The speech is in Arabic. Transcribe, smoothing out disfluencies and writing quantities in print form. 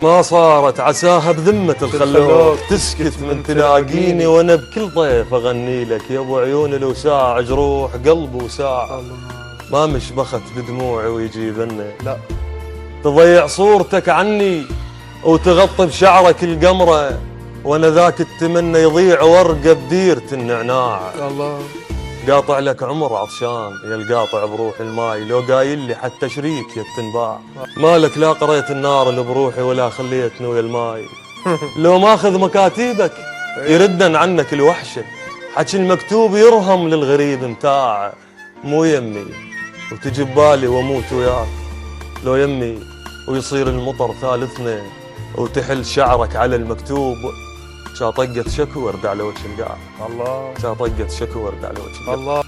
ما صارت عساها بذمة الخلوق تسكت من تلاقيني وانا بكل ضيف اغني لك يا ابو عيون لو ساع جروح قلب وساع. ما مشبخت بدموعي ويجيبني لا تضيع صورتك عني وتغطي بشعرك القمرة وانا ذاك التمنى يضيع ورقة بديرة النعناع. الله قاطع لك عمر عطشان يا القاطع بروح الماي لو قايل لي حتى شريك يا التنباع. مالك لا قريت النار اللي بروحي ولا خليتني ويا الماي. لو ماخذ مكاتيبك يردن عنك الوحشة حكي المكتوب يرهم للغريب متاع. مو يمي وتجي ببالي واموت وياك لو يمي ويصير المطر ثالثنا وتحل شعرك على المكتوب. شاطقت شكو ورد على وجه القاع. الله شاطقت شكو ورد على وجه القاع. الله